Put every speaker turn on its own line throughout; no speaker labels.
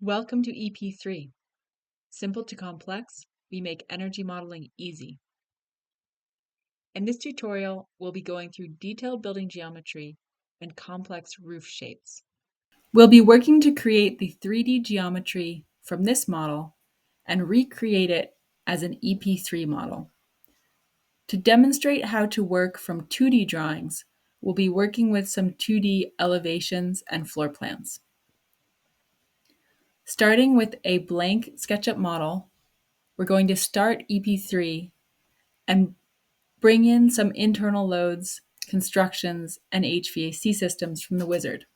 Welcome to EP3. Simple to complex, we make energy modeling easy. In this tutorial, we'll be going through detailed building geometry and complex roof shapes. We'll be working to create the 3D geometry from this model and recreate it as an EP3 model. To demonstrate how to work from 2D drawings, we'll be working with some 2D elevations and floor plans. Starting with a blank SketchUp model, we're going to start EP3 and bring in some internal loads, constructions, and HVAC systems from the wizard.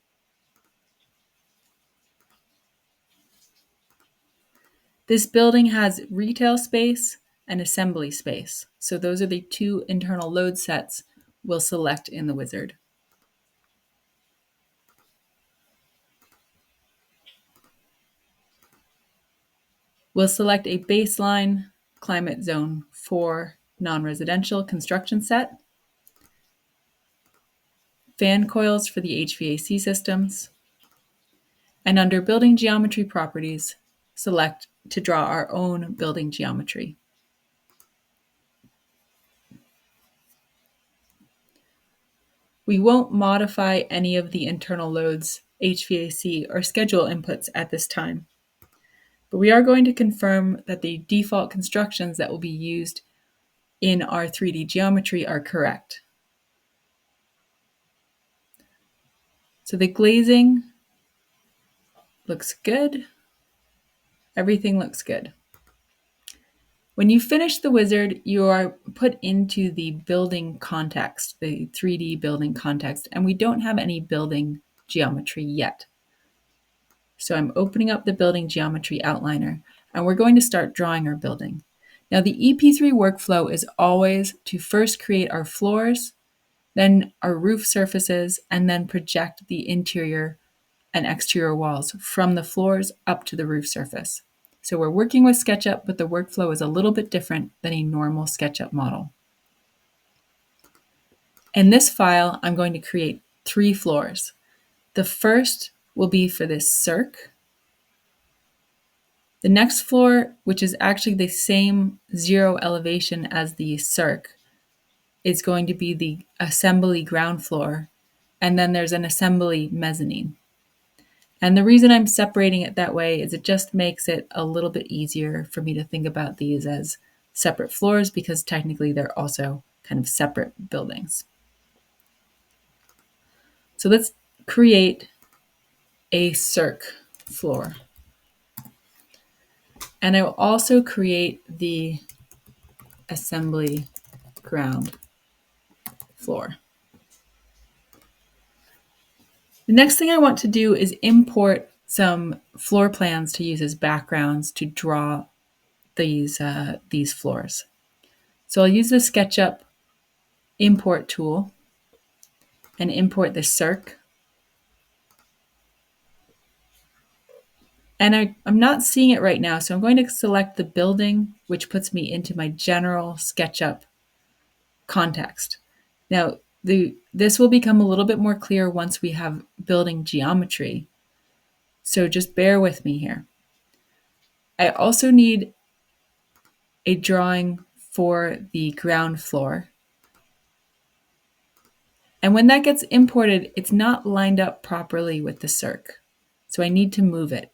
This building has retail space and assembly space. So those are the two internal load sets we'll select in the wizard. We'll select a baseline climate zone 4 non-residential construction set, fan coils for the HVAC systems, and under building geometry properties, select to draw our own building geometry. We won't modify any of the internal loads, HVAC, or schedule inputs at this time. But we are going to confirm that the default constructions that will be used in our 3D geometry are correct. So the glazing looks good. Everything looks good. When you finish the wizard, you are put into the building context, the 3D building context, and we don't have any building geometry yet. So I'm opening up the building geometry outliner, and we're going to start drawing our building. Now the EP3 workflow is always to first create our floors, then our roof surfaces, and then project the interior and exterior walls from the floors up to the roof surface. So we're working with SketchUp, but the workflow is a little bit different than a normal SketchUp model. In this file, I'm going to create 3 floors. The first will be for this circ. The next floor, which is actually the same 0 elevation as the circ, is going to be the assembly ground floor, and then there's an assembly mezzanine. And the reason I'm separating it that way is it just makes it a little bit easier for me to think about these as separate floors, because technically they're also kind of separate buildings. So let's create a circ floor. And I will also create the assembly ground floor. The next thing I want to do is import some floor plans to use as backgrounds to draw these floors. So I'll use the SketchUp import tool and import the circ. And I'm not seeing it right now, so I'm going to select the building, which puts me into my general SketchUp context. Now, this will become a little bit more clear once we have building geometry. So just bear with me here. I also need a drawing for the ground floor. And when that gets imported, it's not lined up properly with the circ. So I need to move it.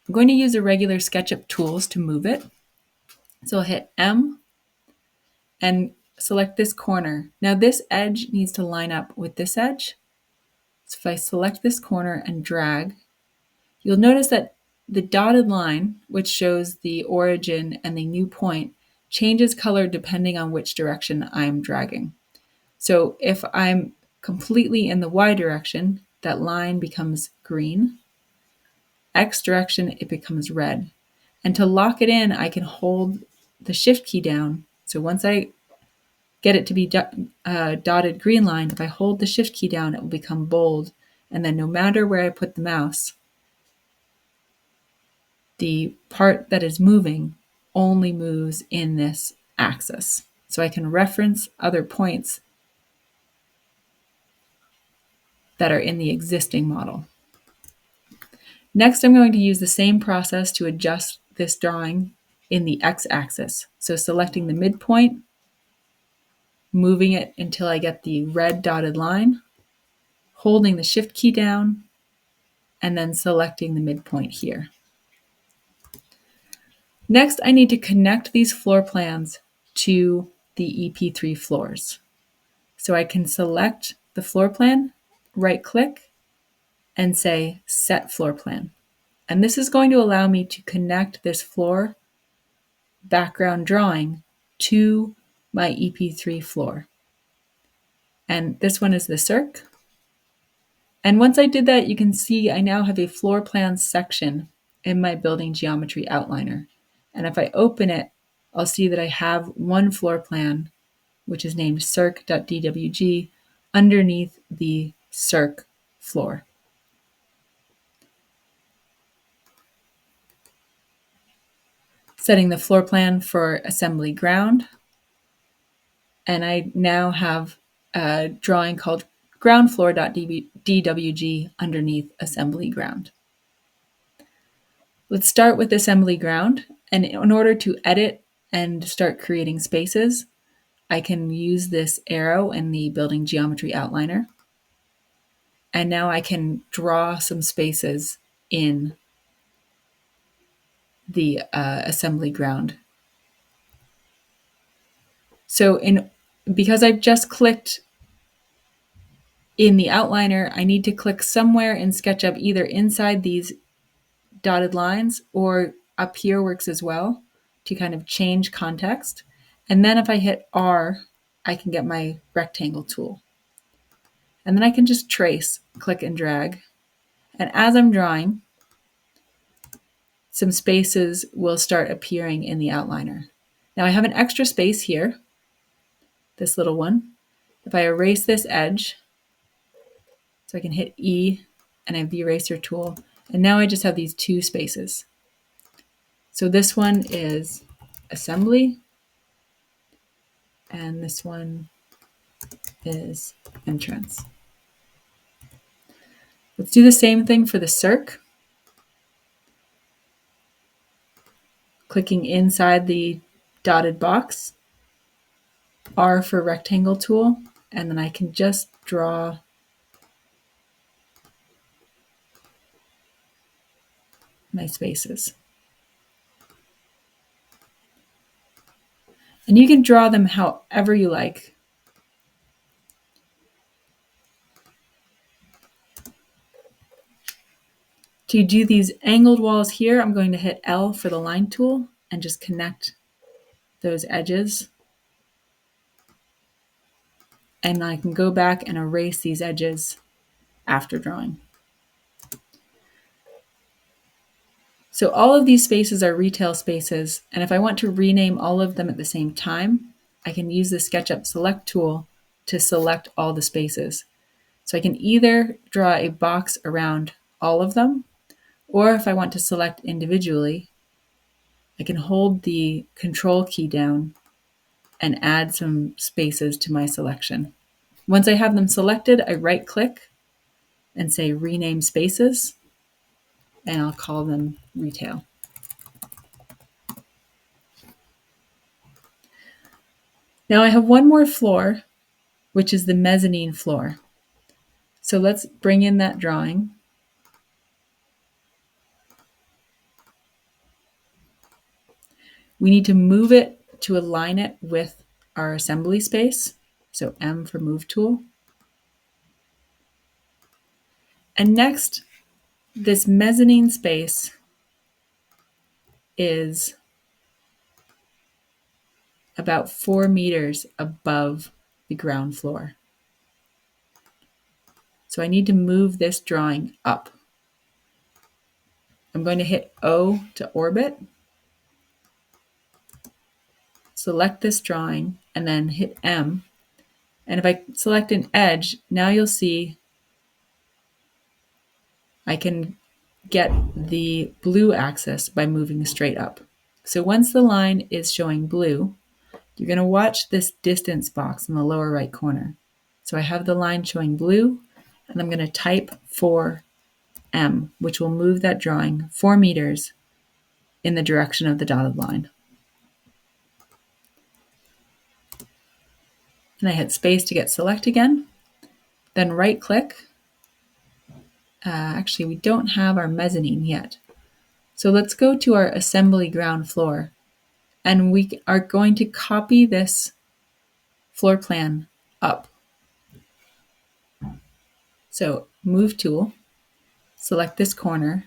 I'm going to use the regular SketchUp tools to move it. So I'll hit M and select this corner. Now this edge needs to line up with this edge. So if I select this corner and drag, you'll notice that the dotted line, which shows the origin and the new point, changes color depending on which direction I'm dragging. So if I'm completely in the Y direction, that line becomes green. X direction, it becomes red. And to lock it in, I can hold the shift key down. So once I get it to be dotted green line, if I hold the shift key down, it will become bold. And then no matter where I put the mouse, the part that is moving only moves in this axis. So I can reference other points that are in the existing model. Next, I'm going to use the same process to adjust this drawing in the x-axis. So selecting the midpoint, moving it until I get the red dotted line, holding the shift key down, and then selecting the midpoint here. Next, I need to connect these floor plans to the EP3 floors. So I can select the floor plan, right-click, and say Set Floor Plan. And this is going to allow me to connect this floor background drawing to my EP3 floor. And this one is the circ. And once I did that, you can see I now have a floor plan section in my building geometry outliner. And if I open it, I'll see that I have one floor plan, which is named circ.dwg, underneath the circ floor. Setting the floor plan for assembly ground. And I now have a drawing called groundfloor.dwg underneath assembly ground. Let's start with assembly ground. And in order to edit and start creating spaces, I can use this arrow in the building geometry outliner. And now I can draw some spaces in the assembly ground. So because I've just clicked in the outliner, I need to click somewhere in SketchUp, either inside these dotted lines or up here works as well, to kind of change context. And then if I hit R, I can get my rectangle tool. And then I can just trace, click and drag. And as I'm drawing, some spaces will start appearing in the outliner. Now I have an extra space here, this little one. If I erase this edge, so I can hit E and I have the eraser tool, and now I just have these two spaces. So this one is assembly, and this one is entrance. Let's do the same thing for the circ. Clicking inside the dotted box, R for rectangle tool, and then I can just draw my spaces. And you can draw them however you like. To do these angled walls here, I'm going to hit L for the line tool and just connect those edges. And I can go back and erase these edges after drawing. So all of these spaces are retail spaces, and if I want to rename all of them at the same time, I can use the SketchUp Select tool to select all the spaces. So I can either draw a box around all of them, or if I want to select individually, I can hold the Control key down and add some spaces to my selection. Once I have them selected, I right-click and say Rename Spaces, and I'll call them Retail. Now I have one more floor, which is the mezzanine floor. So let's bring in that drawing. We need to move it to align it with our assembly space. So M for Move tool. And next, this mezzanine space is about 4 meters above the ground floor. So I need to move this drawing up. I'm going to hit O to orbit, select this drawing, and then hit M. And if I select an edge, now you'll see I can get the blue axis by moving straight up. So once the line is showing blue, you're going to watch this distance box in the lower right corner. So I have the line showing blue, and I'm going to type 4 M, which will move that drawing 4 meters in the direction of the dotted line. And I hit space to get select again. Then right click. Actually, we don't have our mezzanine yet. So let's go to our assembly ground floor. And we are going to copy this floor plan up. So move tool, select this corner,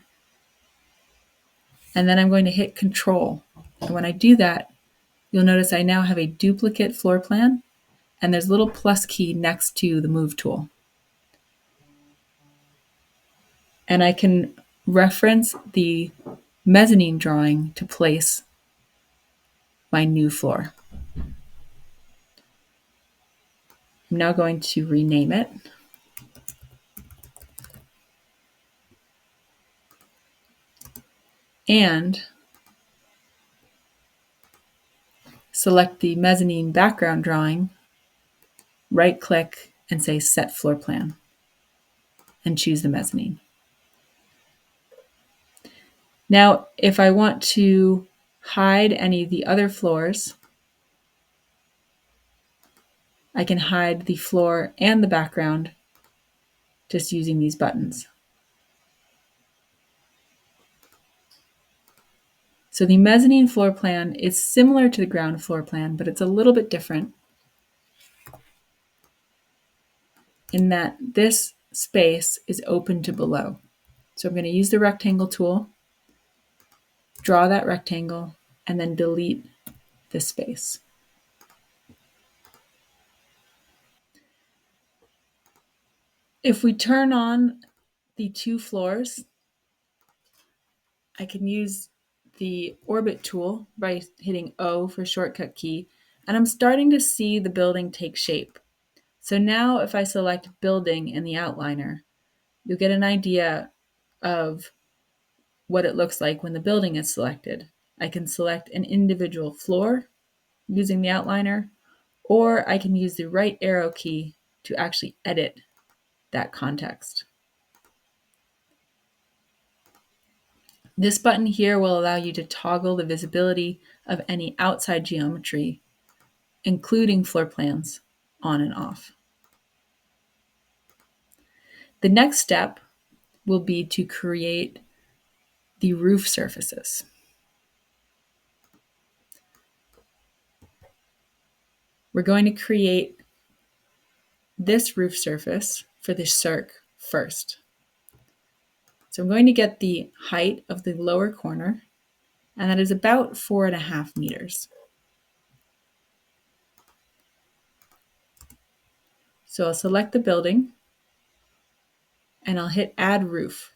and then I'm going to hit Control. And when I do that, you'll notice I now have a duplicate floor plan, and there's a little plus key next to the move tool. And I can reference the mezzanine drawing to place my new floor. I'm now going to rename it. And select the mezzanine background drawing, right click and say Set Floor Plan, and choose the mezzanine. Now, if I want to hide any of the other floors, I can hide the floor and the background just using these buttons. So the mezzanine floor plan is similar to the ground floor plan, but it's a little bit different in that this space is open to below. So I'm going to use the rectangle tool, draw that rectangle, and then delete this space. If we turn on the two floors, I can use the orbit tool by hitting O for shortcut key, and I'm starting to see the building take shape. So now if I select building in the outliner, you'll get an idea of what it looks like when the building is selected. I can select an individual floor using the outliner, or I can use the right arrow key to actually edit that context. This button here will allow you to toggle the visibility of any outside geometry, including floor plans, on and off. The next step will be to create the roof surfaces. We're going to create this roof surface for the circ first. So I'm going to get the height of the lower corner, and that is about 4.5 meters. So I'll select the building, and I'll hit Add Roof.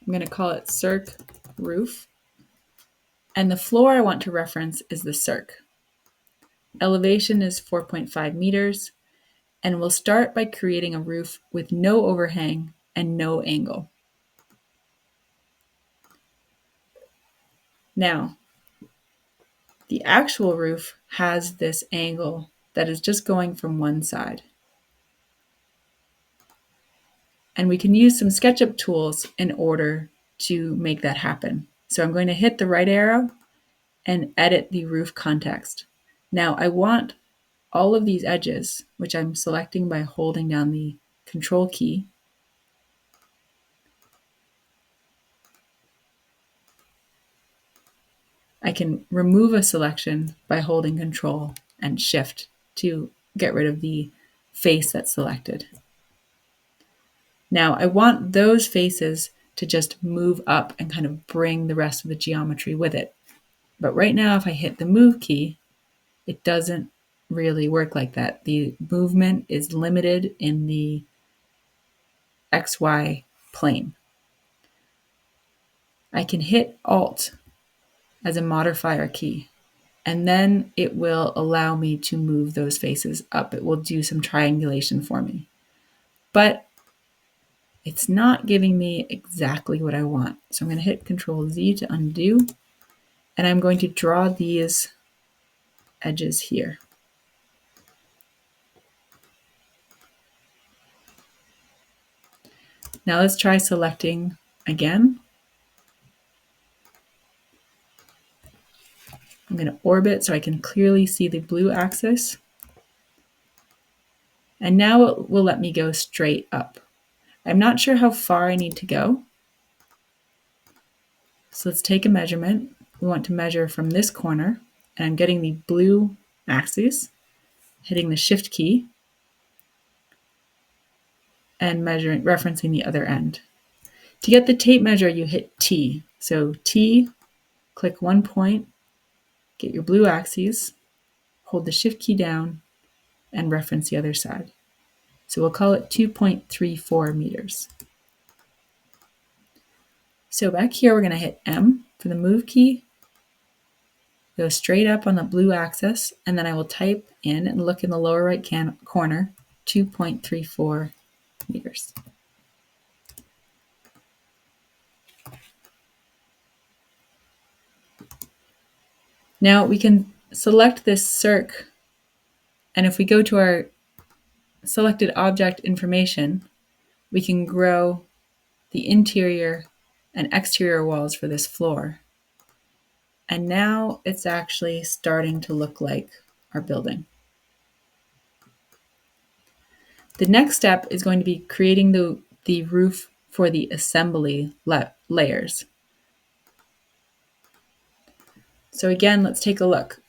I'm going to call it circ roof. And the floor I want to reference is the circ. Elevation is 4.5 meters, and we'll start by creating a roof with no overhang and no angle. Now, the actual roof has this angle that is just going from one side. And we can use some SketchUp tools in order to make that happen. So I'm going to hit the right arrow and edit the roof context. Now I want all of these edges, which I'm selecting by holding down the Control key. I can remove a selection by holding Control and Shift to get rid of the face that's selected. Now I want those faces to just move up and kind of bring the rest of the geometry with it. But right now, if I hit the Move key, it doesn't really work like that. The movement is limited in the XY plane. I can hit Alt as a modifier key, and then it will allow me to move those faces up. It will do some triangulation for me. But it's not giving me exactly what I want. So I'm going to hit Control Z to undo, and I'm going to draw these edges here. Now let's try selecting again. I'm going to orbit so I can clearly see the blue axis. And now it will let me go straight up. I'm not sure how far I need to go. So let's take a measurement. We want to measure from this corner, and I'm getting the blue axis, hitting the Shift key, and measuring, referencing the other end. To get the tape measure, you hit T. So T, click one point, get your blue axes, hold the Shift key down, and reference the other side. So we'll call it 2.34 meters. So back here, we're going to hit M for the move key, go straight up on the blue axis, and then I will type in and look in the lower right corner, 2.34 meters. Now we can select this circ, and if we go to our selected object information, we can grow the interior and exterior walls for this floor. And now it's actually starting to look like our building. The next step is going to be creating the roof for the assembly layers. So again, let's take a look.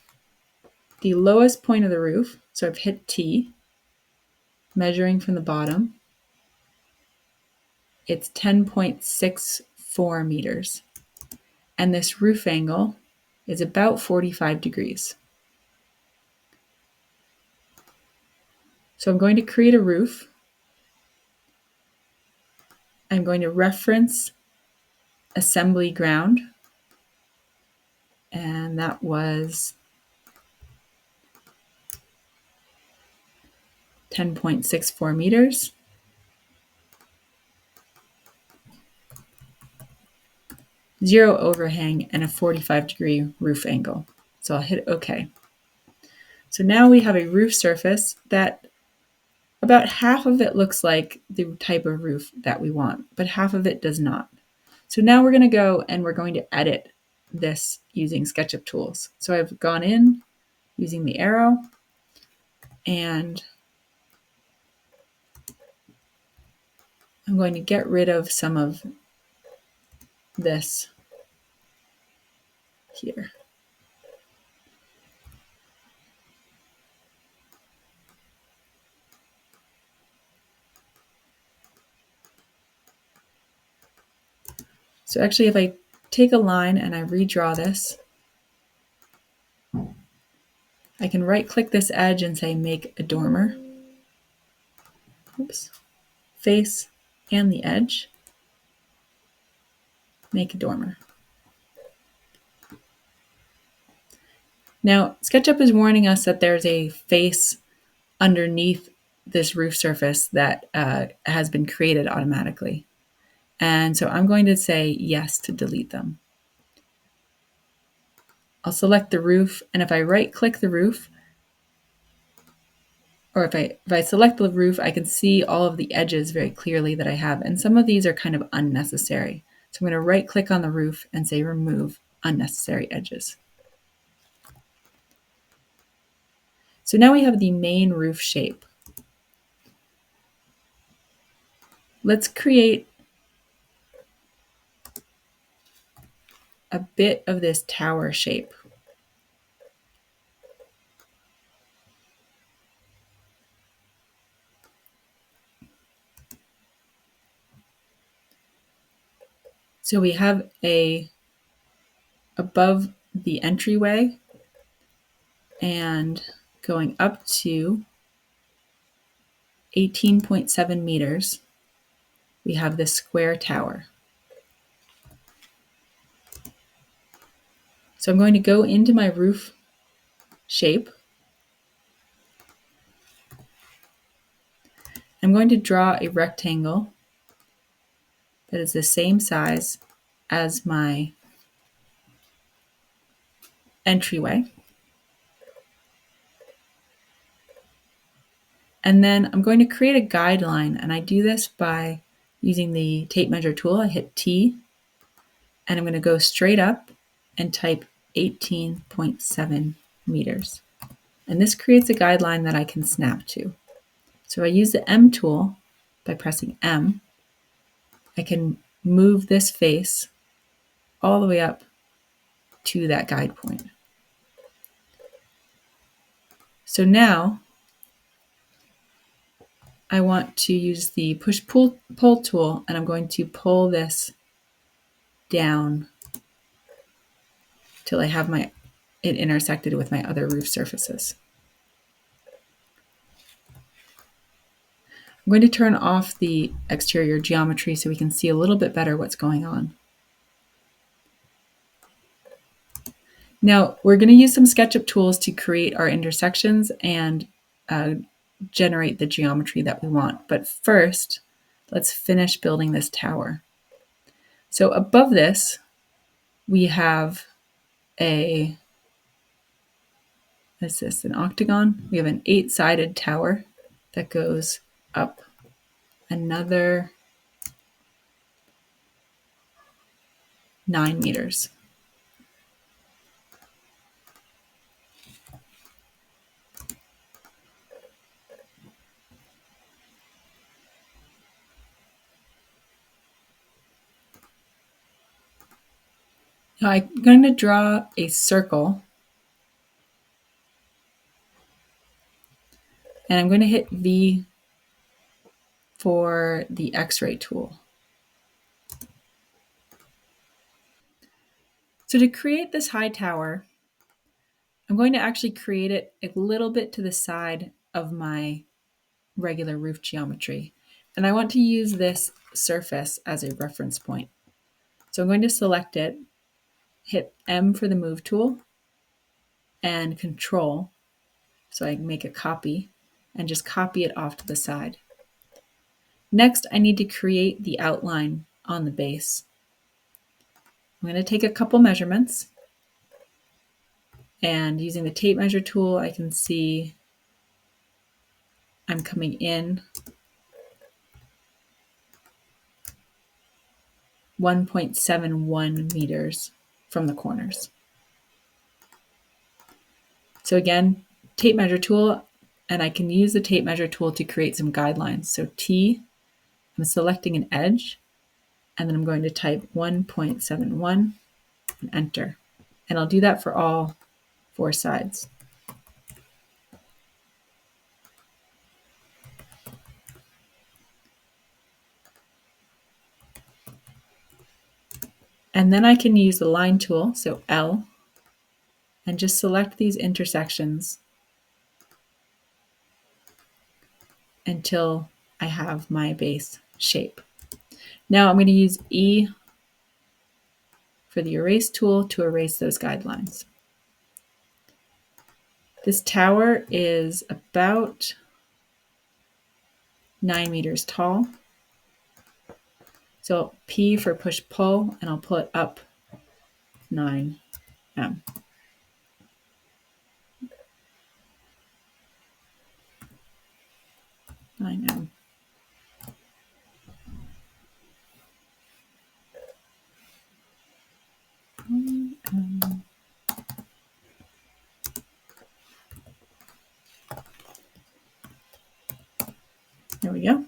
The lowest point of the roof, so I've hit T, measuring from the bottom, it's 10.64 meters. And this roof angle is about 45 degrees. So I'm going to create a roof. I'm going to reference assembly ground, and that was 10.64 meters. Zero overhang and a 45-degree roof angle. So I'll hit OK. So now we have a roof surface that about half of it looks like the type of roof that we want, but half of it does not. So now we're going to go and we're going to edit this using SketchUp tools. So I've gone in using the arrow, and I'm going to get rid of some of this here. So actually, if I take a line and I redraw this, I can right-click this edge and say Make a Dormer. Oops. Face and the edge. Make a dormer. Now, SketchUp is warning us that there's a face underneath this roof surface that has been created automatically. And so I'm going to say yes to delete them. I'll select the roof, and if I right-click the roof, or if I select the roof, I can see all of the edges very clearly that I have, and some of these are kind of unnecessary. So I'm going to right-click on the roof and say Remove Unnecessary Edges. So now we have the main roof shape. Let's create a bit of this tower shape. So we have above the entryway and going up to 18.7 meters, we have this square tower. So I'm going to go into my roof shape. I'm going to draw a rectangle that is the same size as my entryway. And then I'm going to create a guideline, and I do this by Using the tape measure tool, I hit T, and I'm going to go straight up and type 18.7 meters. And this creates a guideline that I can snap to. So I use the M tool by pressing M. I can move this face all the way up to that guide point. So now I want to use the pull tool, and I'm going to pull this down till I have it intersected with my other roof surfaces. I'm going to turn off the exterior geometry so we can see a little bit better what's going on. Now, we're going to use some SketchUp tools to create our intersections and generate the geometry that we want. But first, let's finish building this tower. So above this, we have an octagon. We have an 8-sided tower that goes up another 9 meters. Now I'm going to draw a circle, and I'm going to hit V for the X-ray tool. So to create this high tower, I'm going to actually create it a little bit to the side of my regular roof geometry. And I want to use this surface as a reference point. So I'm going to select it, hit M for the move tool, and Control, so I can make a copy, and just copy it off to the side. Next, I need to create the outline on the base. I'm going to take a couple measurements, and using the tape measure tool, I can see I'm coming in 1.71 meters from the corners. So again, tape measure tool, and I can use the tape measure tool to create some guidelines. So T, I'm selecting an edge, and then I'm going to type 1.71 and enter. And I'll do that for all 4 sides. And then I can use the line tool, so L, and just select these intersections until I have my base shape. Now I'm going to use E for the erase tool to erase those guidelines. This tower is about 9 meters tall. So P for push pull, and I'll put up 9M. 9M. There we go.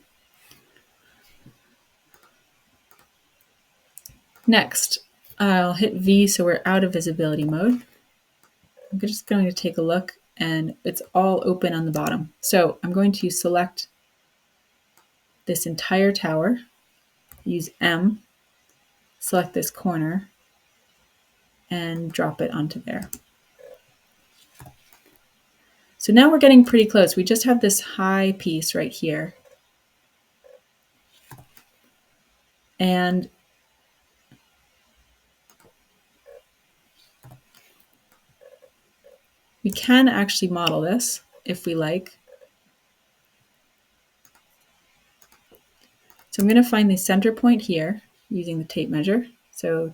Next, I'll hit V so we're out of visibility mode. I'm just going to take a look, and it's all open on the bottom. So I'm going to select this entire tower, use M, select this corner, and drop it onto there. So now we're getting pretty close. We just have this high piece right here. And we can actually model this if we like. So I'm going to find the center point here using the tape measure. So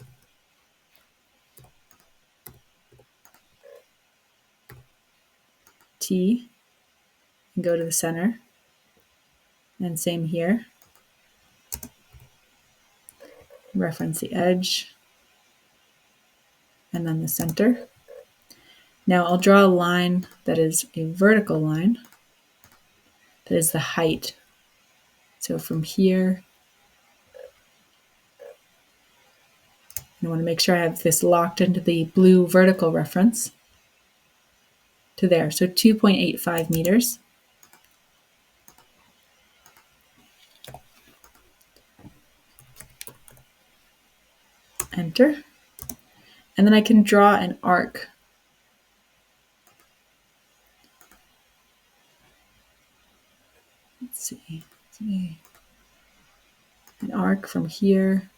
T, and go to the center. And same here. reference the edge, and then the center. Now I'll draw a line that is a vertical line, that is the height. So from here, I want to make sure I have this locked into the blue vertical reference to there. So 2.85 meters. Enter. And then I can draw an arc. Let's see. An arc from here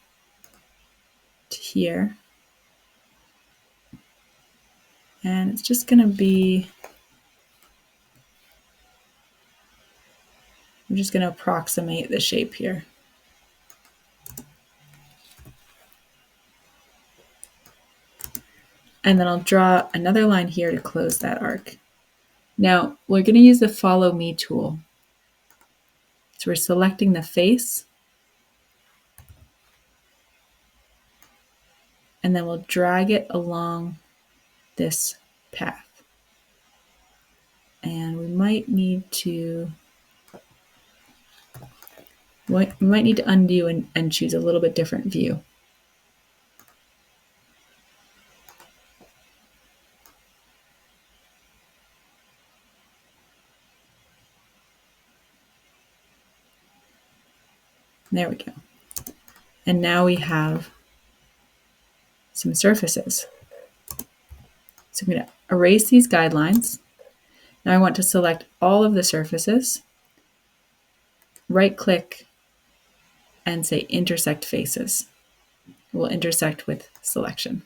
to here. And it's just going to be, I'm just going to approximate the shape here. And then I'll draw another line here to close that arc. Now we're going to use the Follow Me tool. So we're selecting the face, and then we'll drag it along this path. And we might need to undo and choose a little bit different view. There we go. And now we have some surfaces. So I'm going to erase these guidelines. Now I want to select all of the surfaces, right click, and say intersect faces. We'll intersect with selection.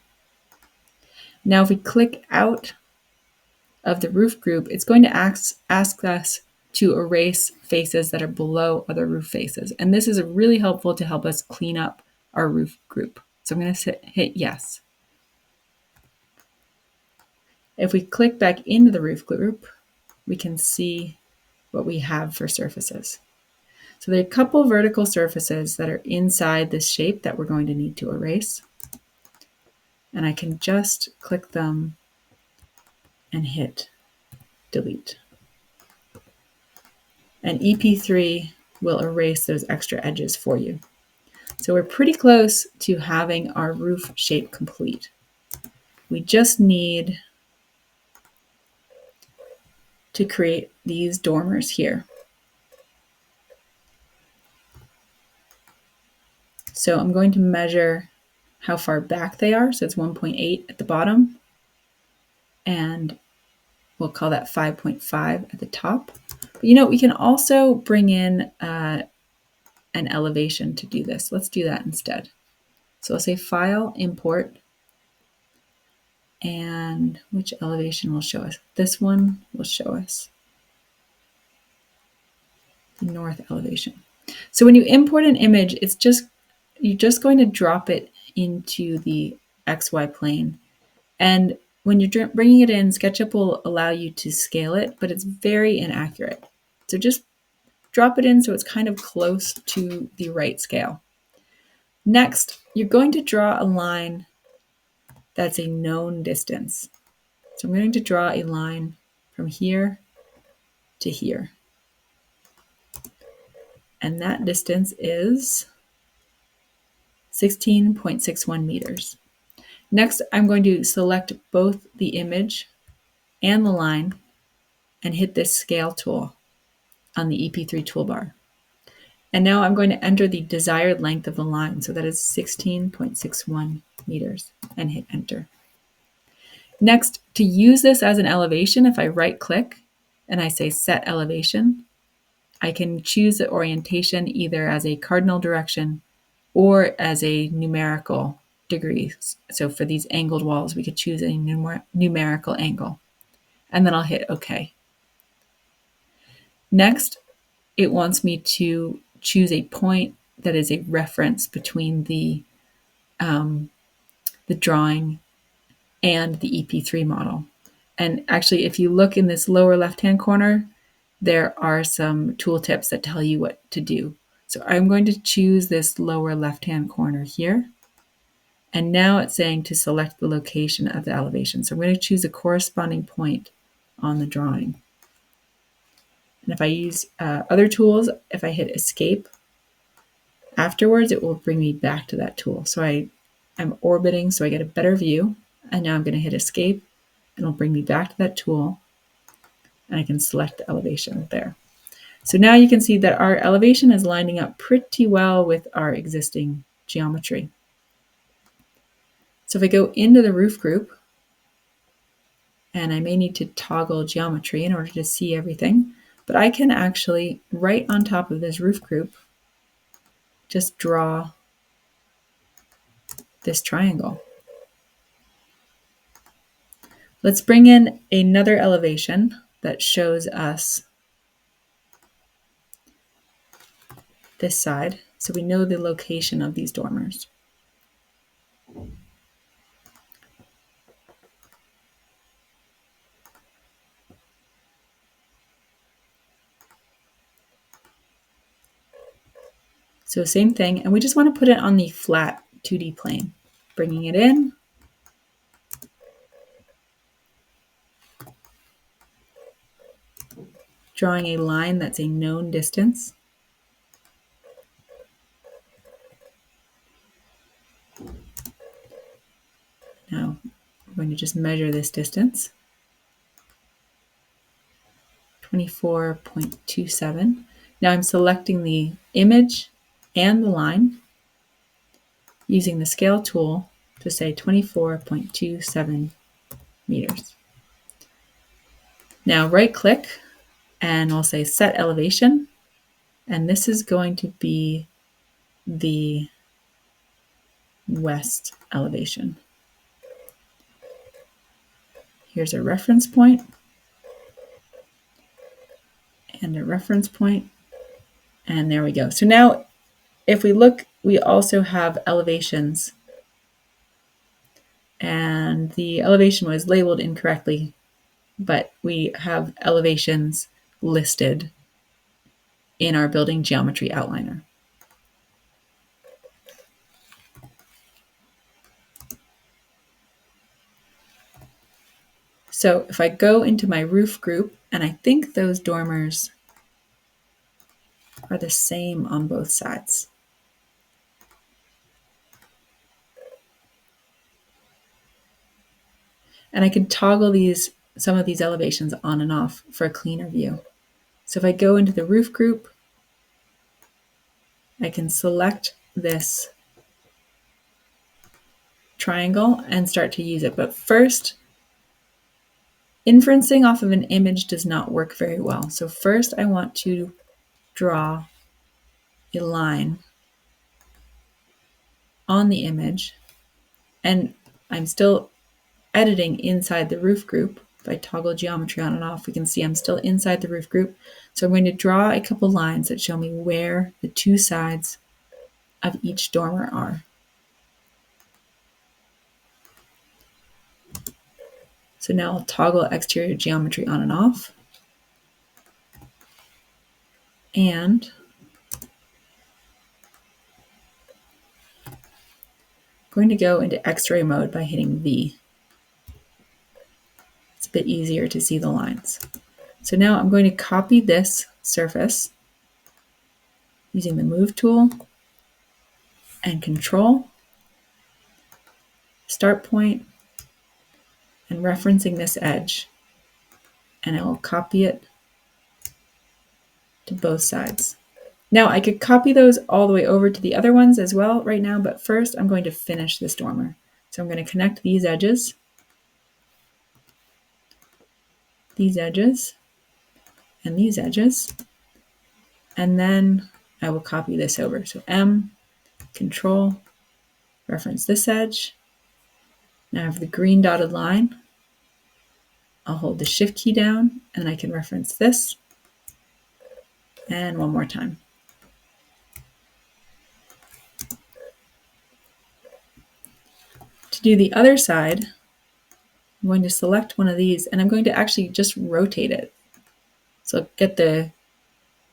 Now if we click out of the roof group, it's going to ask us to erase faces that are below other roof faces. And this is really helpful to help us clean up our roof group. So I'm going to hit yes. If we click back into the roof group, we can see what we have for surfaces. So there are a couple vertical surfaces that are inside this shape that we're going to need to erase. And I can just click them and hit delete. And EP3 will erase those extra edges for you. So we're pretty close to having our roof shape complete. We just need to create these dormers here. So I'm going to measure how far back they are. So it's 1.8 at the bottom, and we'll call that 5.5 at the top. But we can also bring in an elevation to do this. Let's do that instead. So I'll say File, Import, and which elevation will show us? This one will show us the north elevation. So when you import an image, you're just going to drop it into the XY plane. And when you're bringing it in, SketchUp will allow you to scale it, but it's very inaccurate. So just drop it in so it's kind of close to the right scale. Next, you're going to draw a line that's a known distance. So I'm going to draw a line from here to here. And that distance is 16.61 meters. Next, I'm going to select both the image and the line and hit this scale tool on the EP3 toolbar. And now I'm going to enter the desired length of the line. So that is 16.61 meters and hit enter. Next, to use this as an elevation, if I right click and I say set elevation, I can choose the orientation either as a cardinal direction or as a numerical degrees. So for these angled walls, we could choose a numerical angle. And then I'll hit OK. Next, it wants me to choose a point that is a reference between the drawing and the EP3 model. And actually, if you look in this lower left-hand corner, there are some tooltips that tell you what to do. So I'm going to choose this lower left-hand corner here. And now it's saying to select the location of the elevation. So I'm going to choose a corresponding point on the drawing. And if I use other tools, if I hit escape, afterwards it will bring me back to that tool. So I'm orbiting so I get a better view. And now I'm going to hit escape and it'll bring me back to that tool. And I can select the elevation there. So now you can see that our elevation is lining up pretty well with our existing geometry. So if I go into the roof group, and I may need to toggle geometry in order to see everything, but I can actually, right on top of this roof group, just draw this triangle. Let's bring in another elevation that shows us this side, so we know the location of these dormers. So same thing, and we just want to put it on the flat 2D plane. Bringing it in. Drawing a line that's a known distance. Now I'm going to just measure this distance. 24.27. Now I'm selecting the image and the line using the scale tool to say 24.27 meters. Now right click and I'll say set elevation, and this is going to be the west elevation. Here's a reference point and a reference point, and there we go. So now if we look, we also have elevations, and the elevation was labeled incorrectly, but we have elevations listed in our building geometry outliner. So if I go into my roof group, and I think those dormers are the same on both sides. And I can toggle some of these elevations on and off for a cleaner view. So if I go into the roof group, I can select this triangle and start to use it. But first, inferencing off of an image does not work very well. So first I want to draw a line on the image, and I'm still editing inside the roof group. If I toggle geometry on and off, we can see I'm still inside the roof group. So I'm going to draw a couple lines that show me where the two sides of each dormer are. So now I'll toggle exterior geometry on and off. And I'm going to go into X-ray mode by hitting V. It's a bit easier to see the lines. So now I'm going to copy this surface using the Move tool and Control, start point, and referencing this edge. And I will copy it to both sides. Now I could copy those all the way over to the other ones as well right now, but first I'm going to finish this dormer. So I'm going to connect these edges, and these edges, and then I will copy this over. So M, Control, reference this edge. Now I have the green dotted line. I'll hold the Shift key down, and I can reference this. And one more time. To do the other side, I'm going to select one of these, and I'm going to actually just rotate it. So get the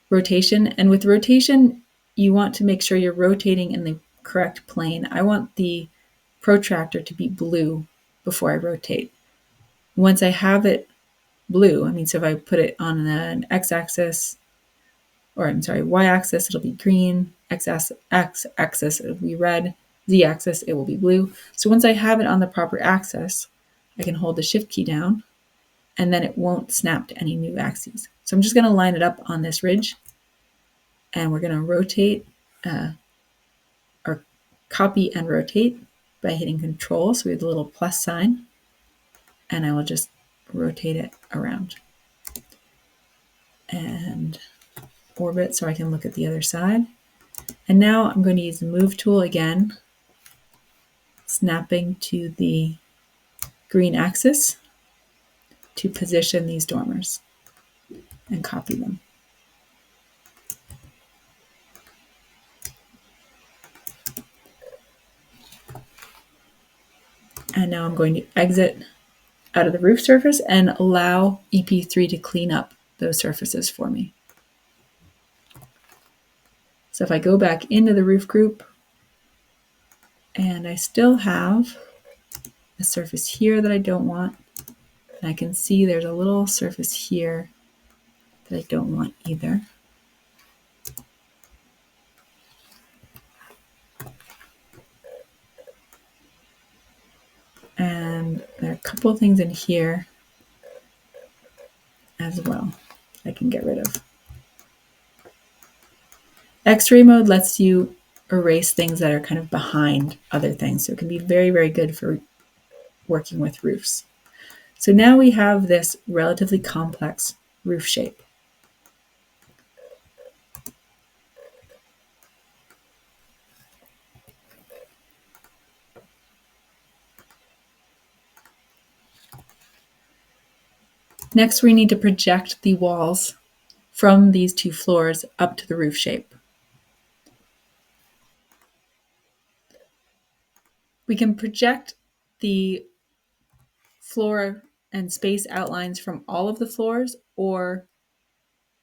rotation, and with rotation, you want to make sure you're rotating in the correct plane. I want the protractor to be blue before I rotate. Once I have it blue, so if I put it on an x-axis, or I'm sorry, y-axis, it'll be green, x-axis, it'll be red, z-axis, it will be blue. So once I have it on the proper axis, I can hold the shift key down, and then it won't snap to any new axes. So I'm just going to line it up on this ridge, and we're going to rotate, or copy and rotate by hitting Control. So we have the little plus sign, and I will just rotate it around and orbit so I can look at the other side. And now I'm going to use the Move tool again, snapping to the green axis to position these dormers and copy them. And now I'm going to exit out of the roof surface and allow EP3 to clean up those surfaces for me. So if I go back into the roof group, and I still have a surface here that I don't want, and I can see there's a little surface here that I don't want either. And there are a couple of things in here as well I can get rid of. X-ray mode lets you erase things that are kind of behind other things. So it can be very, very good for working with roofs. So now we have this relatively complex roof shape. Next, we need to project the walls from these two floors up to the roof shape. We can project the floor and space outlines from all of the floors, or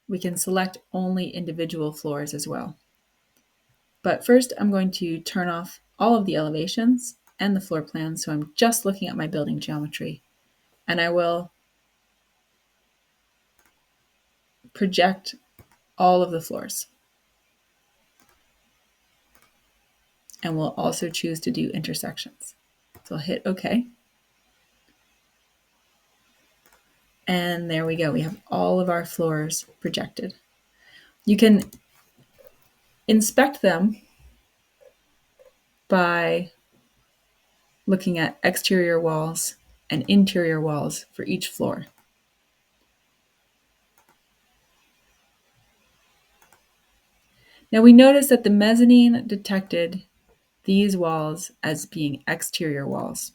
we can select only individual floors as well. But first, I'm going to turn off all of the elevations and the floor plan, so I'm just looking at my building geometry. And I will project all of the floors. And we'll also choose to do intersections. So I'll hit OK. And there we go. We have all of our floors projected. You can inspect them by looking at exterior walls and interior walls for each floor. Now we notice that the mezzanine detected these walls as being exterior walls.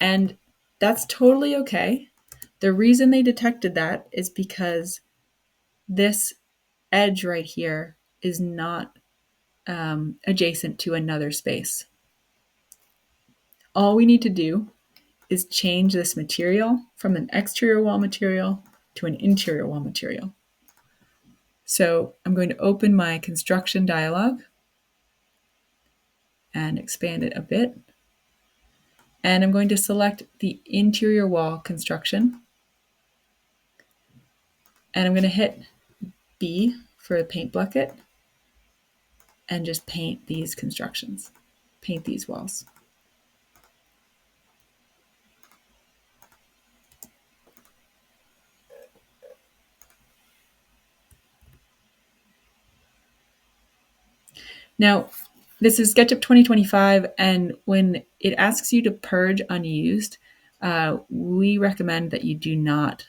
And that's totally okay. The reason they detected that is because this edge right here is not adjacent to another space. All we need to do is change this material from an exterior wall material to an interior wall material. So I'm going to open my construction dialog and expand it a bit. And I'm going to select the interior wall construction. And I'm going to hit B for a paint bucket and just paint these constructions, paint these walls. Now, this is SketchUp 2025, and when it asks you to purge unused, we recommend that you do not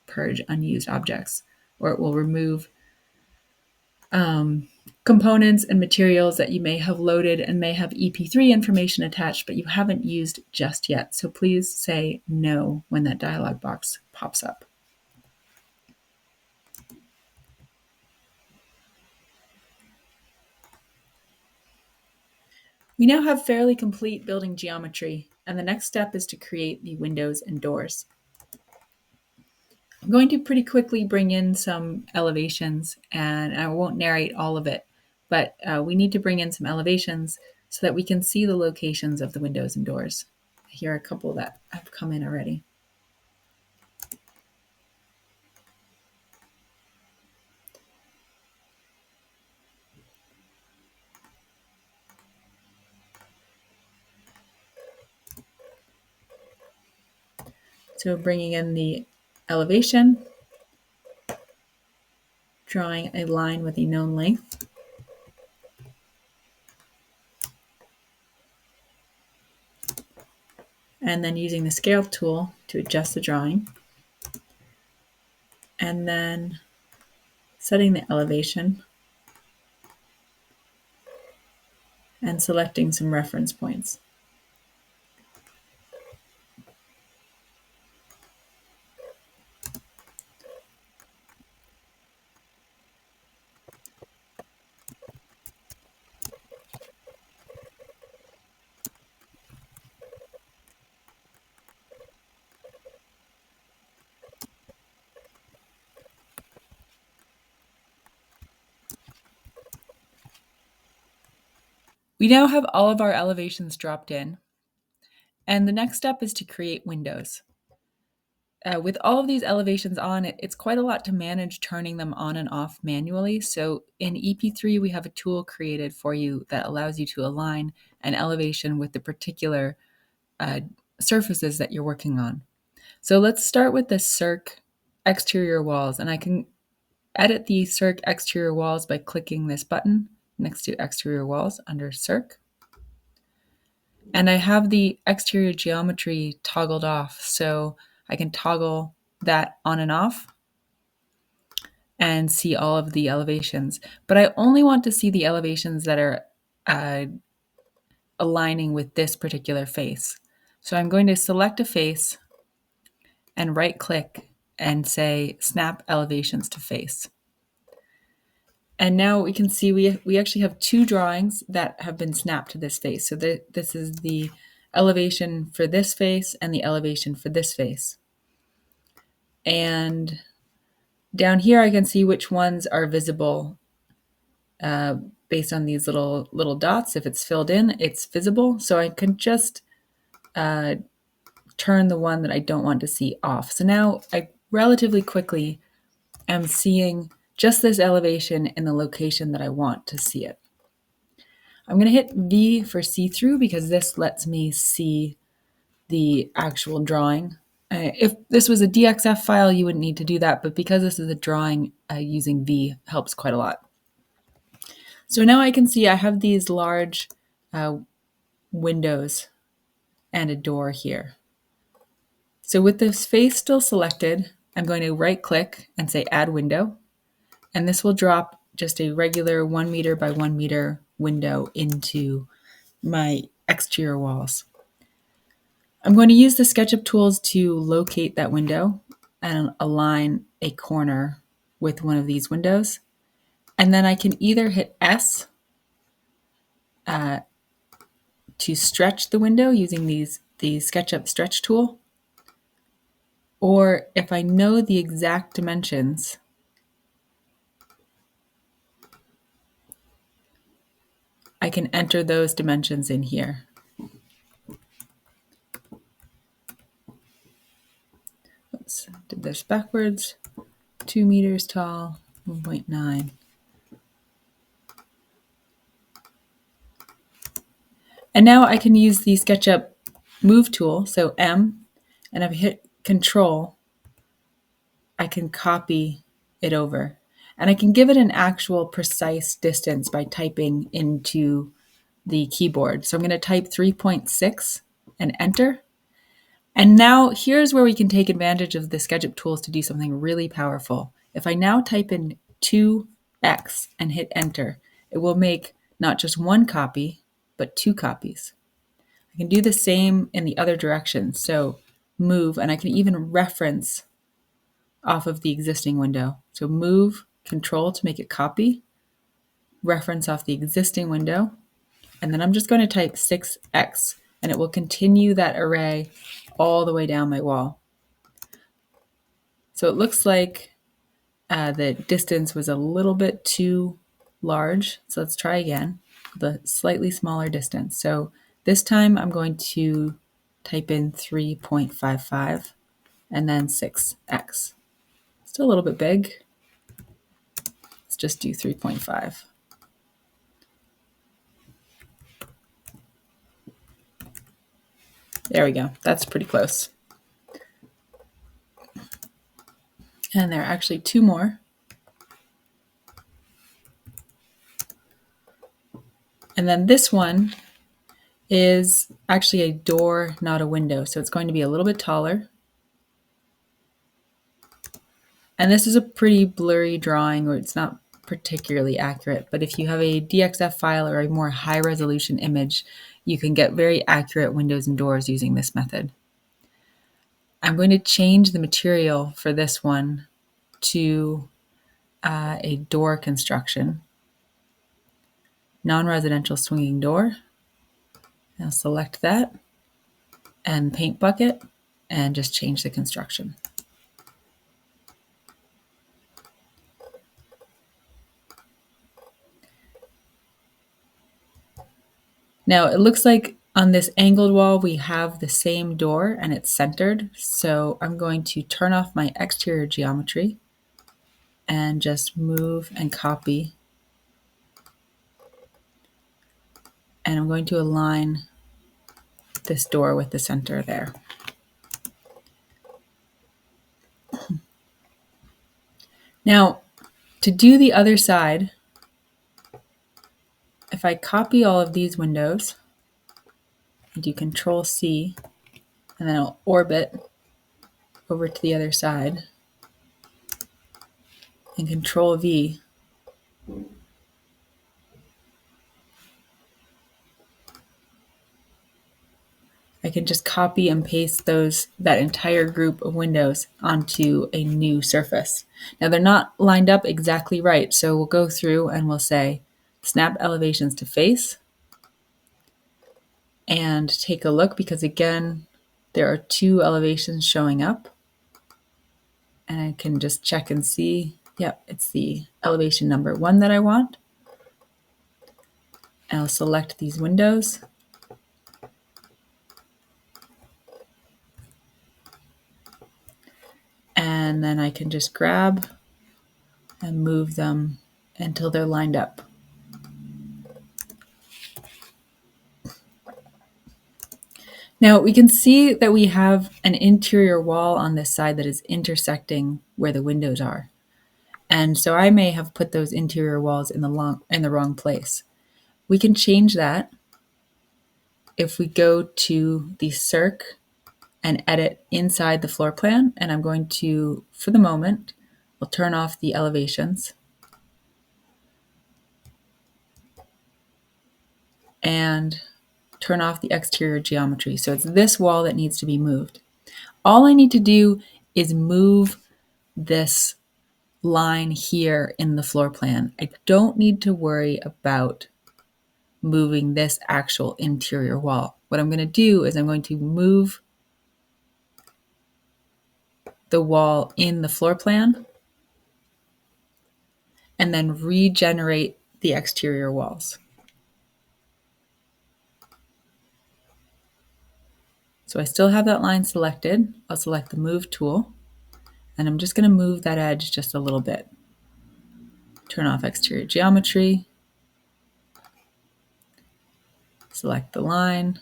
purge unused objects, or it will remove components and materials that you may have loaded and may have EP3 information attached, but you haven't used just yet. So please say no when that dialog box pops up. We now have fairly complete building geometry, and the next step is to create the windows and doors. I'm going to pretty quickly bring in some elevations, and I won't narrate all of it, but we need to bring in some elevations so that we can see the locations of the windows and doors. Here are a couple that have come in already. So bringing in the elevation, drawing a line with a known length, and then using the scale tool to adjust the drawing, and then setting the elevation and selecting some reference points. We now have all of our elevations dropped in, and the next step is to create windows. With all of these elevations on, it's quite a lot to manage turning them on and off manually. So in EP3, we have a tool created for you that allows you to align an elevation with the particular surfaces that you're working on. So let's start with the circ exterior walls, and I can edit the circ exterior walls by clicking this button next to exterior walls under circ. And I have the exterior geometry toggled off, so I can toggle that on and off and see all of the elevations. But I only want to see the elevations that are aligning with this particular face. So I'm going to select a face and right click and say snap elevations to face. And now we can see we actually have two drawings that have been snapped to this face. So this is the elevation for this face and the elevation for this face. And down here I can see which ones are visible based on these little dots. If it's filled in, it's visible. So I can just turn the one that I don't want to see off. So now I relatively quickly am seeing just this elevation in the location that I want to see it. I'm going to hit V for see-through because this lets me see the actual drawing. If this was a DXF file, you wouldn't need to do that, but because this is a drawing, using V helps quite a lot. So now I can see I have these large windows and a door here. So with this face still selected, I'm going to right click and say add window, and this will drop just a regular 1 meter by 1 meter window into my exterior walls. I'm going to use the SketchUp tools to locate that window and align a corner with one of these windows. And then I can either hit S to stretch the window using the SketchUp stretch tool, or if I know the exact dimensions, I can enter those dimensions in here. Oops, did this backwards. 2 meters tall, 1.9. And now I can use the SketchUp move tool, so M, and if I hit Control, I can copy it over. And I can give it an actual precise distance by typing into the keyboard. So I'm going to type 3.6 and enter. And now here's where we can take advantage of the SketchUp tools to do something really powerful. If I now type in 2x and hit enter, it will make not just one copy, but 2 copies. I can do the same in the other direction. So move, and I can even reference off of the existing window. So move, Control to make it copy, reference off the existing window, and then I'm just going to type 6x, and it will continue that array all the way down my wall. So it looks like the distance was a little bit too large. So let's try again with a slightly smaller distance. So this time I'm going to type in 3.55 and then 6x. Still a little bit big. Let's just do 3.5. There we go. That's pretty close. And there are actually two more. And then this one is actually a door, not a window. So it's going to be a little bit taller. And this is a pretty blurry drawing, or it's not particularly accurate. But if you have a DXF file or a more high resolution image, you can get very accurate windows and doors using this method. I'm going to change the material for this one to a door construction, non-residential swinging door. I'll select that and paint bucket and just change the construction. Now it looks like on this angled wall we have the same door and it's centered. So I'm going to turn off my exterior geometry and just move and copy. And I'm going to align this door with the center there. Now, to do the other side, if I copy all of these windows and do Control C, and then I'll orbit over to the other side and Control V, I can just copy and paste that entire group of windows onto a new surface. Now they're not lined up exactly right, so we'll go through and we'll say snap elevations to face and take a look, because again, there are two elevations showing up. And I can just check and see, yep, it's the elevation number 1 that I want. And I'll select these windows. And then I can just grab and move them until they're lined up. Now we can see that we have an interior wall on this side that is intersecting where the windows are. And so I may have put those interior walls in the wrong place. We can change that if we go to the circ and edit inside the floor plan. And I'm going to, for the moment, we'll turn off the elevations and turn off the exterior geometry. So it's this wall that needs to be moved. All I need to do is move this line here in the floor plan. I don't need to worry about moving this actual interior wall. What I'm going to do is I'm going to move the wall in the floor plan and then regenerate the exterior walls. So I still have that line selected. I'll select the Move tool, and I'm just going to move that edge just a little bit. Turn off exterior geometry, select the line,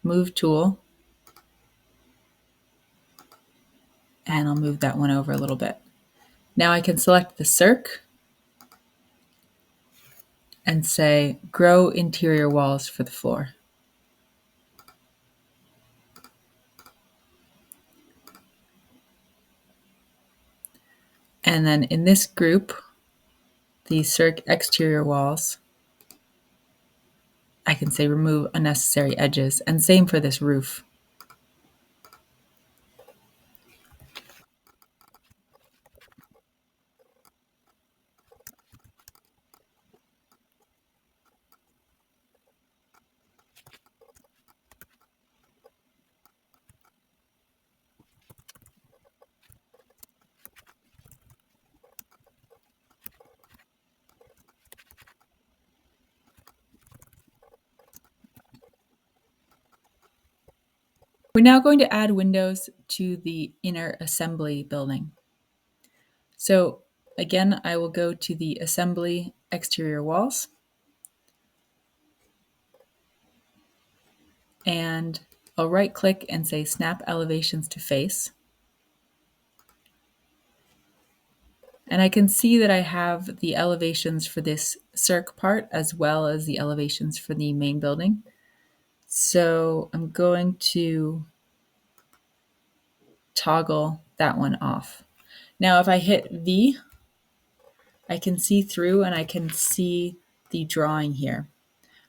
Move tool, and I'll move that one over a little bit. Now I can select the circ and say Grow Interior Walls for the floor. And then in this group, the circ exterior walls, I can say remove unnecessary edges, and same for this roof. We're now going to add windows to the inner assembly building. So again, I will go to the assembly exterior walls and I'll right click and say snap elevations to face. And I can see that I have the elevations for this circ part as well as the elevations for the main building. So I'm going to toggle that one off. Now if I hit V, I can see through and I can see the drawing here.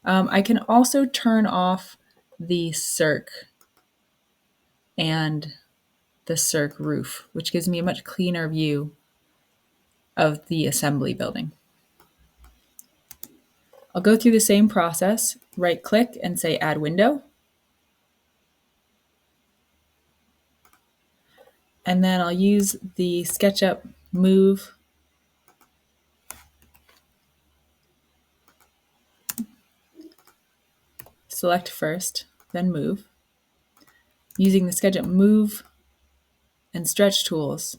I can also turn off the circ and the circ roof, which gives me a much cleaner view of the assembly building. I'll go through the same process, right click and say add window. And then I'll use the SketchUp move select first, then move. Using the SketchUp move and stretch tools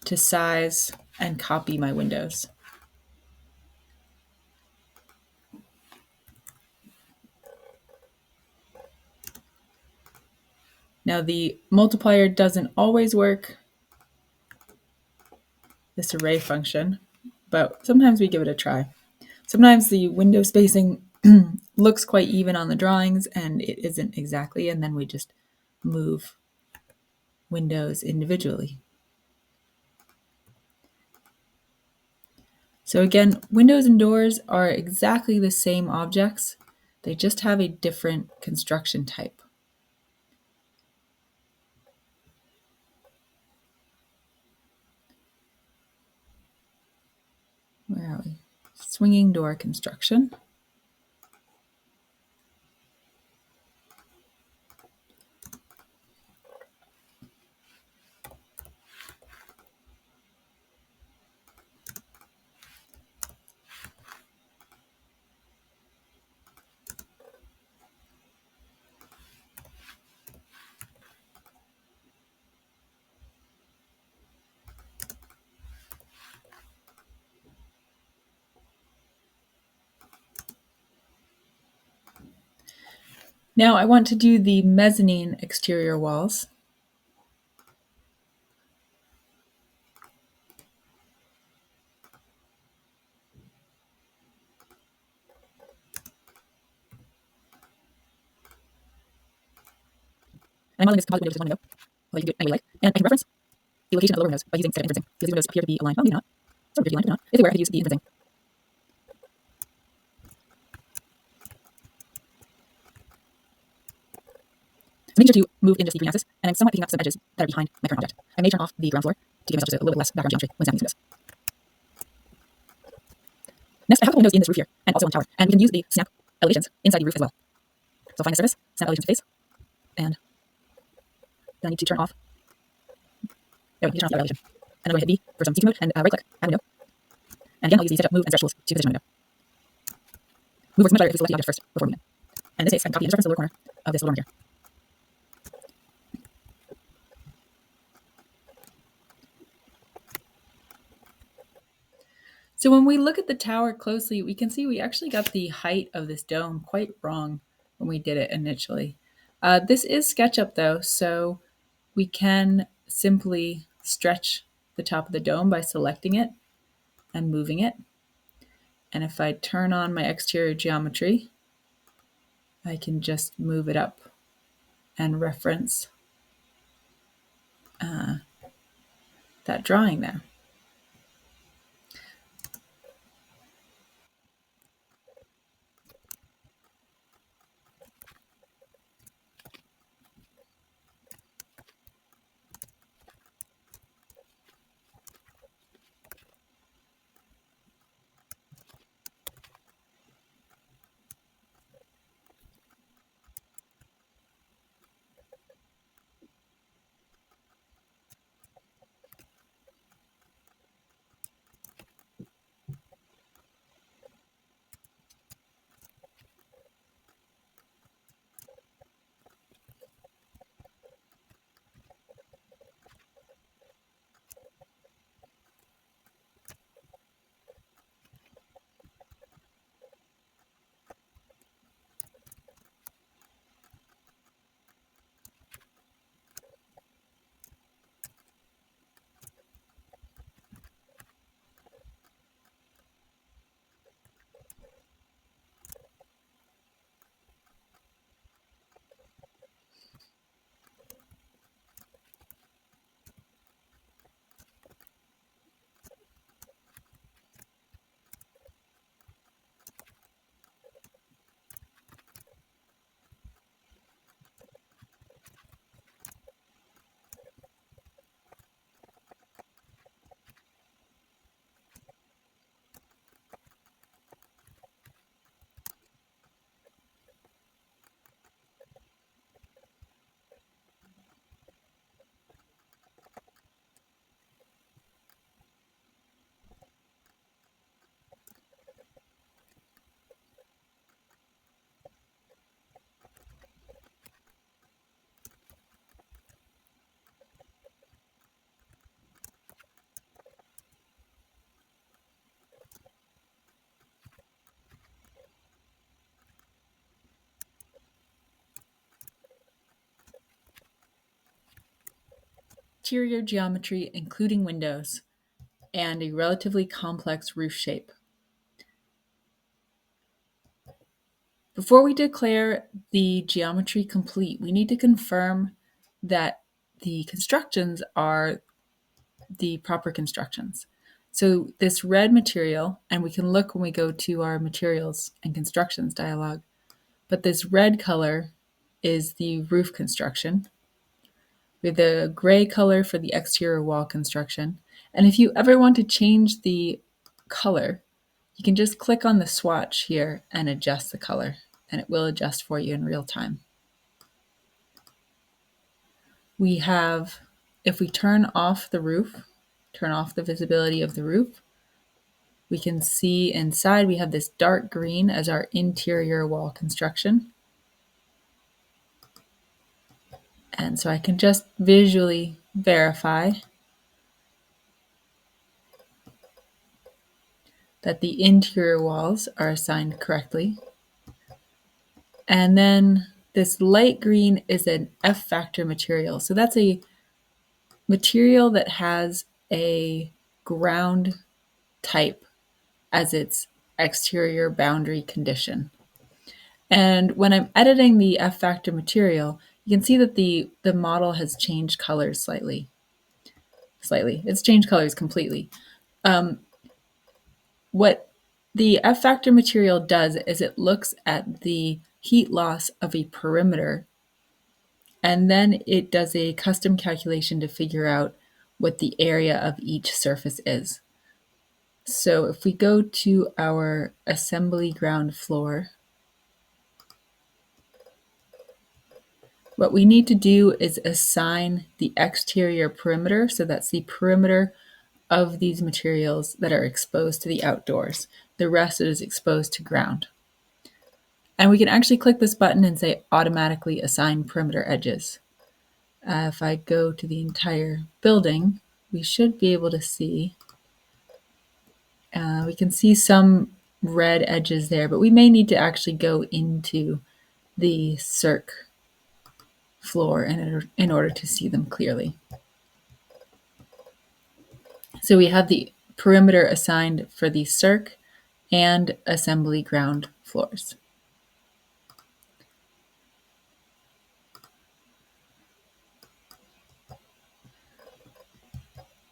to size and copy my windows. Now the multiplier doesn't always work, this array function, but sometimes we give it a try. Sometimes the window spacing looks quite even on the drawings and it isn't exactly, and then we just move windows individually. So again, windows and doors are exactly the same objects, they just have a different construction type. Where are we? Swinging door construction. Now I want to do the mezzanine exterior walls. And I'm modeling this composite window just one window. Well, you can do it any way you like. And I can reference the location of the lower windows by using SketchUp inferencing, because these windows appear to be aligned. Well, maybe not. Some appear to be aligned, maybe not. If they were, I could use the inferencing. So making sure to move in just the green axis, and I'm somewhat picking up some edges that are behind my current object. I may turn off the ground floor to give myself just a little bit less background geometry when snapping these windows. Next, I have a couple windows in this roof here, and also on the tower, and we can use the snap elevations inside the roof as well. So I'll find the surface, snap elevation to face, and then I need to turn off. There we go, turn off the elevation. And I'm going to hit V for some CT mode, and right click, add window. And again, I'll use the SketchUp move and stretch tools to position my window. Move works much better if we select the object first before moving. And in this case, I can copy and just reference the lower corner of this little dormer here. So when we look at the tower closely, we can see we actually got the height of this dome quite wrong when we did it initially. This is SketchUp though, so we can simply stretch the top of the dome by selecting it and moving it. And if I turn on my exterior geometry, I can just move it up and reference that drawing there. exterior geometry, including windows, and a relatively complex roof shape. Before we declare the geometry complete, we need to confirm that the constructions are the proper constructions. So this red material, and we can look when we go to our materials and constructions dialog, but this red color is the roof construction. We have the gray color for the exterior wall construction. And if you ever want to change the color, you can just click on the swatch here and adjust the color, and it will adjust for you in real time. We have, if we turn off the roof, turn off the visibility of the roof, we can see inside we have this dark green as our interior wall construction. And so I can just visually verify that the interior walls are assigned correctly. And then this light green is an F factor material. So that's a material that has a ground type as its exterior boundary condition. And when I'm editing the F factor material, you can see that the model has changed colors slightly. It's changed colors completely. What the F factor material does is it looks at the heat loss of a perimeter, and then it does a custom calculation to figure out what the area of each surface is. So if we go to our assembly ground floor, what we need to do is assign the exterior perimeter. So that's the perimeter of these materials that are exposed to the outdoors. The rest is exposed to ground. And we can actually click this button and say automatically assign perimeter edges. If I go to the entire building, we should be able to see, we can see some red edges there, but we may need to actually go into the circ floor in order to see them clearly. So we have the perimeter assigned for the circ and assembly ground floors.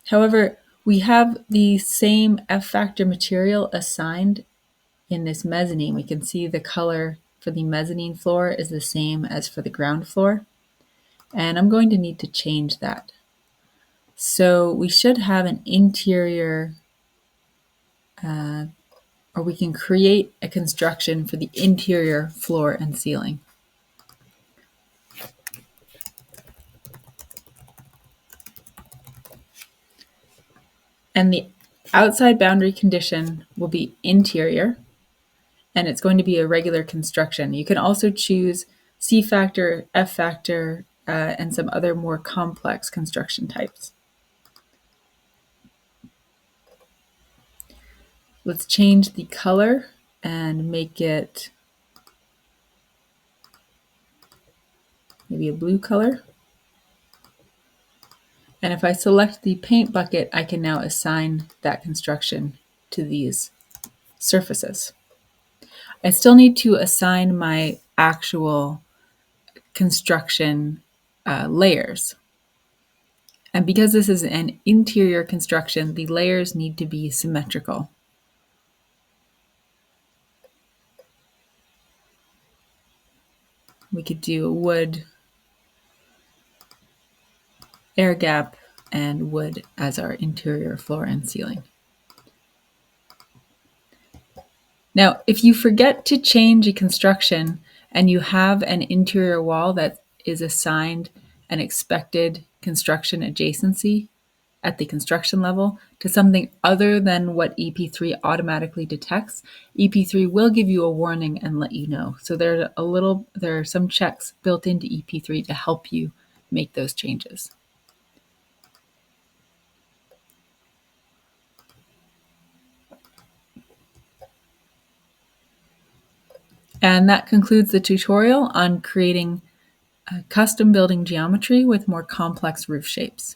However, we have the same F factor material assigned in this mezzanine. We can see the color for the mezzanine floor is the same as for the ground floor. And I'm going to need to change that. So we should have an interior, or we can create a construction for the interior floor and ceiling. And the outside boundary condition will be interior, and it's going to be a regular construction. You can also choose C factor, F factor, and some other more complex construction types. Let's change the color and make it maybe a blue color. And if I select the paint bucket, I can now assign that construction to these surfaces. I still need to assign my actual construction layers. And because this is an interior construction, the layers need to be symmetrical. We could do wood, air gap, and wood as our interior floor and ceiling. Now, if you forget to change a construction and you have an interior wall that is assigned an expected construction adjacency at the construction level to something other than what EP3 automatically detects, EP3 will give you a warning and let you know. So there are some checks built into EP3 to help you make those changes. And that concludes the tutorial on creating custom building geometry with more complex roof shapes.